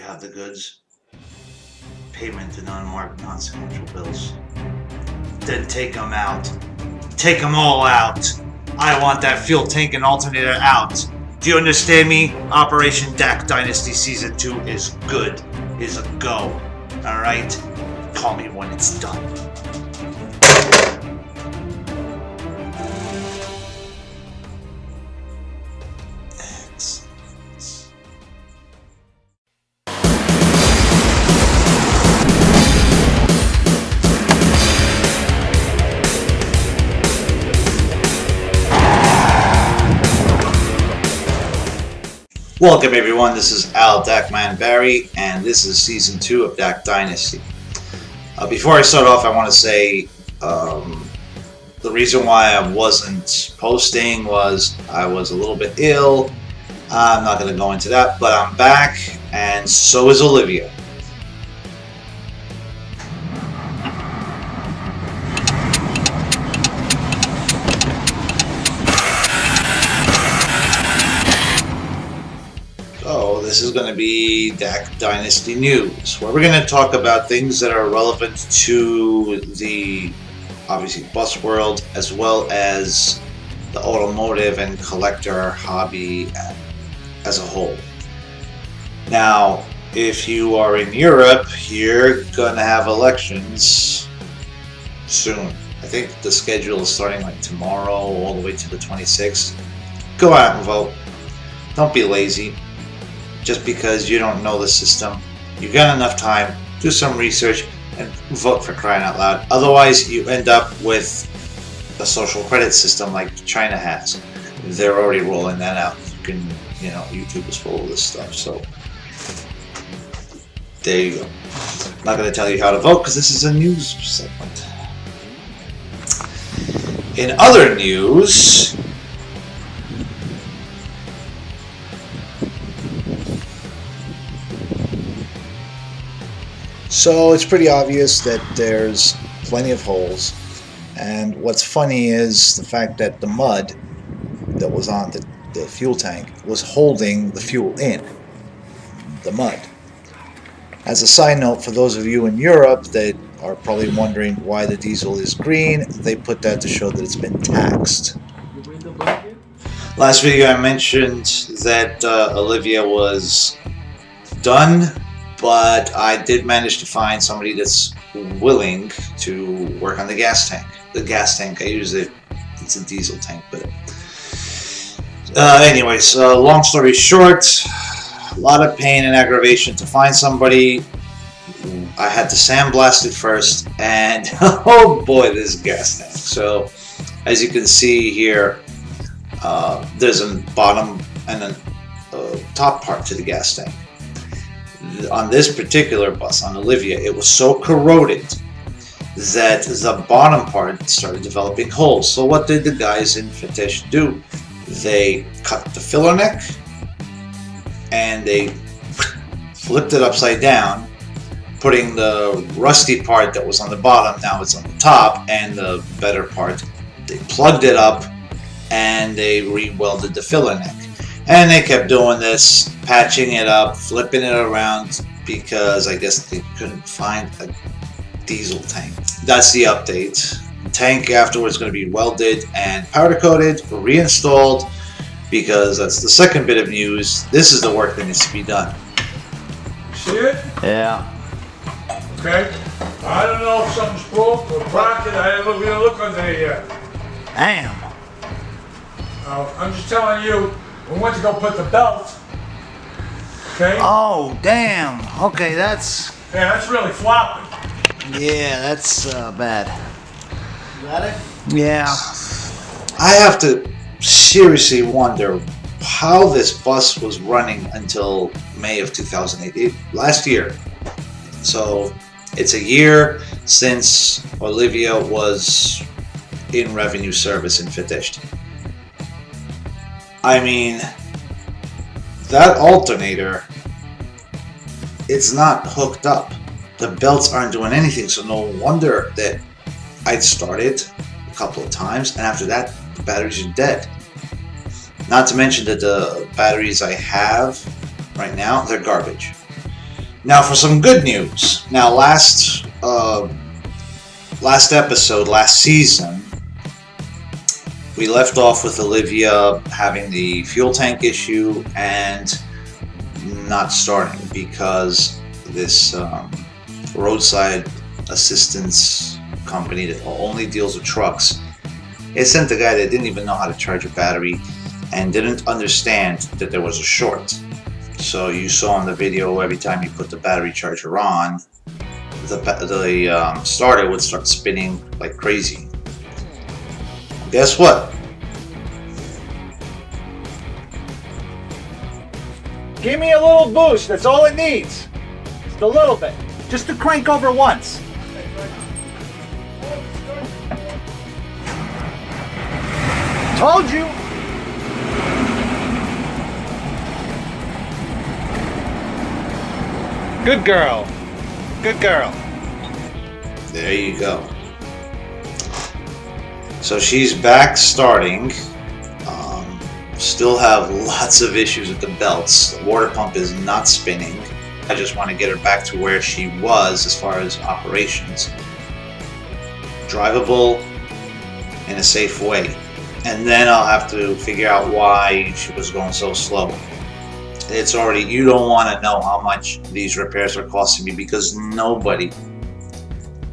have the goods. Payment in unmarked non-sequential bills. Then take them out. Take them all out. I want that fuel tank and alternator out. Do you understand me? Operation DAC Dynasty Season 2 is good. Is a go. Alright? Call me when it's done. Welcome everyone, this is Al Dakman Barry, and this is Season 2 of DAC Dynasty. Before I start off, I want to say the reason why I wasn't posting was I was a little bit ill. I'm not going to go into that, but I'm back, and so is Olivia. This is going to be DAC Dynasty News, where we're going to talk about things that are relevant to the, obviously, bus world, as well as the automotive and collector hobby as a whole. Now, if you are in Europe, you're going to have elections soon. I think the schedule is starting like tomorrow all the way to the 26th. Go out and vote. Don't be lazy. Just because you don't know the system, you got enough time, do some research, and vote, for crying out loud. Otherwise, you end up with a social credit system like China has. They're already rolling that out. YouTube is full of this stuff. So there you go. I'm not going to tell you how to vote because this is a news segment. In other news, so it's pretty obvious that there's plenty of holes, and what's funny is the fact that the mud that was on the fuel tank was holding the fuel in the mud. As a side note, for those of you in Europe that are probably wondering why the diesel is green, they put that to show that it's been taxed. Last video I mentioned that Olivia was done, but I did manage to find somebody that's willing to work on the gas tank. The gas tank, I use it, it's a diesel tank, but anyways, long story short, a lot of pain and aggravation to find somebody. I had to sandblast it first, and oh boy, this gas tank. So as you can see here, there's a bottom and a top part to the gas tank. On this particular bus, on Olivia, it was so corroded that the bottom part started developing holes. So what did the guys in Fetish do? They cut the filler neck and they flipped it upside down, putting the rusty part that was on the bottom, now it's on the top, and the better part, they plugged it up and they re-welded the filler neck. And they kept doing this, patching it up, flipping it around, because I guess they couldn't find a diesel tank. That's the update. The tank afterwards is going to be welded and powder coated, reinstalled, because that's the second bit of news. This is the work that needs to be done. See it? Yeah. Okay. I don't know if something's broke or cracked. I didn't look under there yet. Damn. I'm just telling you. We went to go put the belt. Okay? Oh, damn. Okay, that's... Yeah, that's really flopping. Yeah, that's bad. You got it? Yeah. I have to seriously wonder how this bus was running until May of 2008, last year. So it's a year since Olivia was in revenue service in Fetish. I mean, that alternator, it's not hooked up. The belts aren't doing anything, so no wonder that I'd started a couple of times, and after that, the batteries are dead. Not to mention that the batteries I have right now, they're garbage. Now for some good news. Now last episode, last season, we left off with Olivia having the fuel tank issue and not starting because this roadside assistance company that only deals with trucks, it sent a guy that didn't even know how to charge a battery and didn't understand that there was a short. So you saw in the video, every time you put the battery charger on, the starter would start spinning like crazy. Guess what? Give me a little boost, that's all it needs. Just a little bit. Just to crank over once. Told you! Good girl. Good girl. There you go. So she's back starting. Still have lots of issues with the belts. The water pump is not spinning. I just want to get her back to where she was as far as operations. Drivable in a safe way. And then I'll have to figure out why she was going so slow. It's already, you don't want to know how much these repairs are costing me because nobody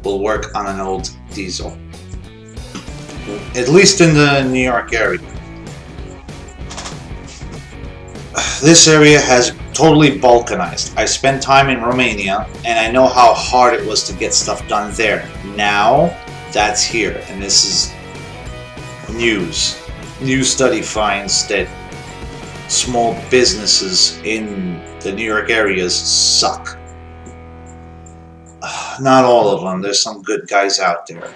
will work on an old diesel. At least in the New York area. This area has totally balkanized. I spent time in Romania and I know how hard it was to get stuff done there. Now, that's here, and this is news. New study finds that small businesses in the New York areas suck. Not all of them. There's some good guys out there.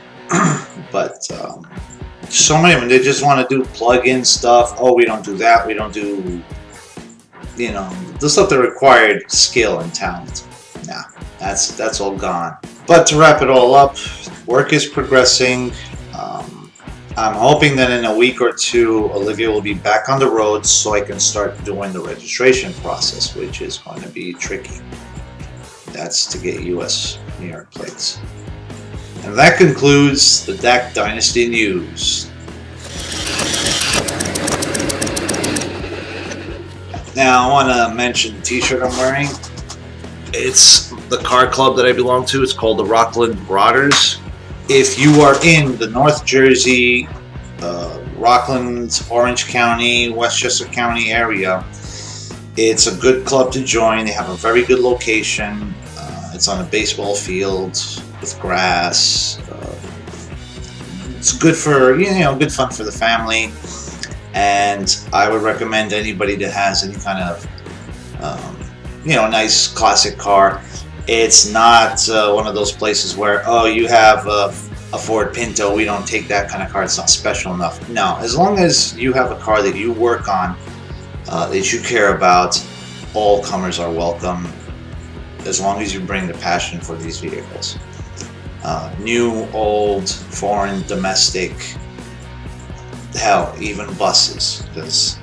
But so many of them, they just want to do plug-in stuff. Oh, we don't do that. We don't do, you know, the stuff that required skill and talent. Nah, that's all gone. But to wrap it all up, work is progressing. I'm hoping that in a week or two, Olivia will be back on the road so I can start doing the registration process, which is going to be tricky. That's to get U.S. New York plates. And that concludes the DAC Dynasty news. Now I want to mention the t-shirt I'm wearing. It's the car club that I belong to. It's called the Rockland Marauders. If you are in the North Jersey, Rockland, Orange County, Westchester County area, it's a good club to join. They have a very good location. It's on a baseball field with grass. It's good for, good fun for the family. And I would recommend anybody that has any kind of, nice classic car. It's not one of those places where, oh, you have a Ford Pinto, we don't take that kind of car, it's not special enough. No, as long as you have a car that you work on, that you care about, all comers are welcome, as long as you bring the passion for these vehicles. New, old, foreign, domestic, hell, even buses, because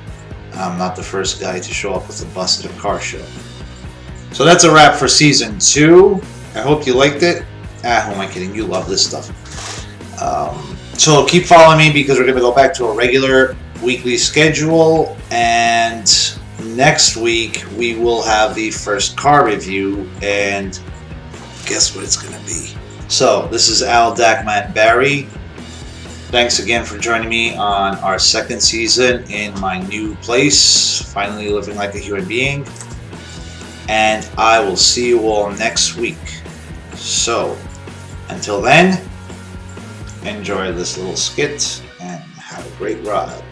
I'm not the first guy to show up with a bus at a car show. So that's a wrap for season 2. I hope you liked it. Who am I kidding? You love this stuff. So keep following me because we're going to go back to a regular weekly schedule. And next week we will have the first car review. And guess what it's going to be? So this is Al Dackman Barry. Thanks again for joining me on our second season in my new place. Finally living like a human being. And I will see you all next week. So, until then, enjoy this little skit and have a great ride.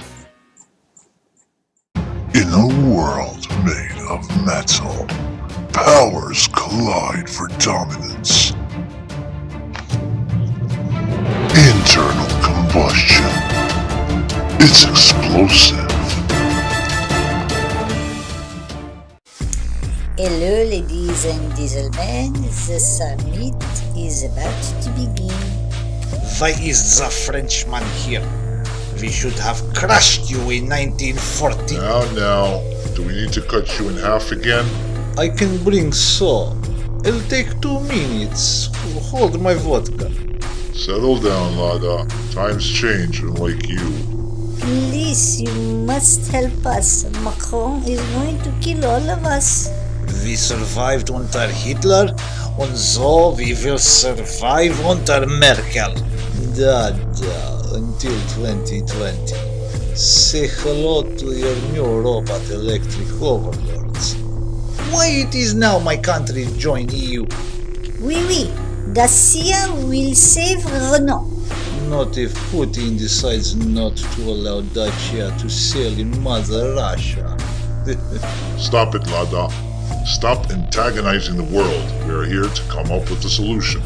In a world made of metal, powers collide for dominance. Internal combustion. It's explosive. Hello, ladies and gentlemen, the summit is about to begin. Why is the Frenchman here? We should have crushed you in 1940. Now, do we need to cut you in half again? I can bring saw. It'll take 2 minutes. Hold my vodka. Settle down, Lada. Times change, unlike you. Please, you must help us. Macron is going to kill all of us. We survived under Hitler, and so we will survive under Merkel. Until 2020. Say hello to your new robot electric overlords. Why it is now my country join EU? Oui, Dacia will save Renault. Not if Putin decides not to allow Dacia to sail in Mother Russia. Stop it, Lada. Stop antagonizing the world. We are here to come up with a solution.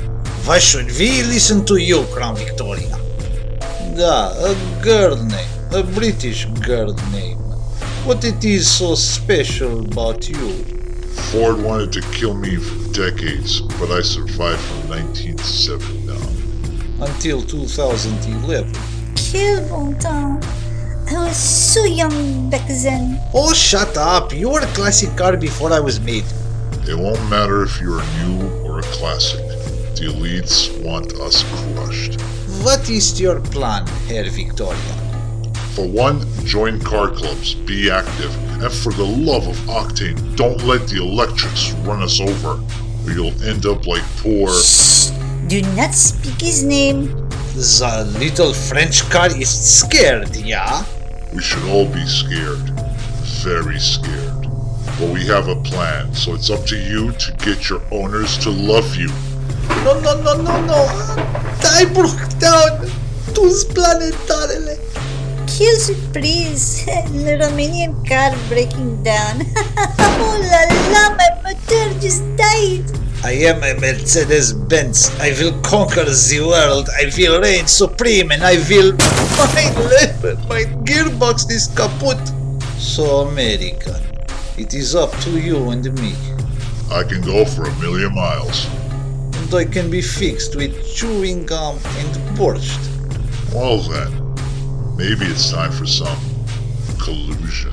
Why should we listen to you, Crown Victoria? A girl name, a British girl name. What it is so special about you? Ford wanted to kill me for decades, but I survived from 1979. Until 2011. Quel bon temps. I was so young back then. Oh, shut up! You were a classic car before I was made. It won't matter if you're new or a classic. The elites want us crushed. What is your plan, Herr Victoria? For one, join car clubs, be active, and for the love of octane, don't let the electrics run us over, or you'll end up like poor... Shh! Do not speak his name. The little French car is scared, yeah? We should all be scared. Very scared. But we have a plan, so it's up to you to get your owners to love you. No. I broke down. Tus planetarele. Quelle surprise! The Romanian car breaking down. Oh la la, my motor just died. I am a Mercedes Benz. I will conquer the world. I will reign supreme and I will... My gearbox is kaput. So American. It is up to you and me. I can go for 1,000,000 miles. And I can be fixed with chewing gum and borscht. Well then, maybe it's time for some collusion.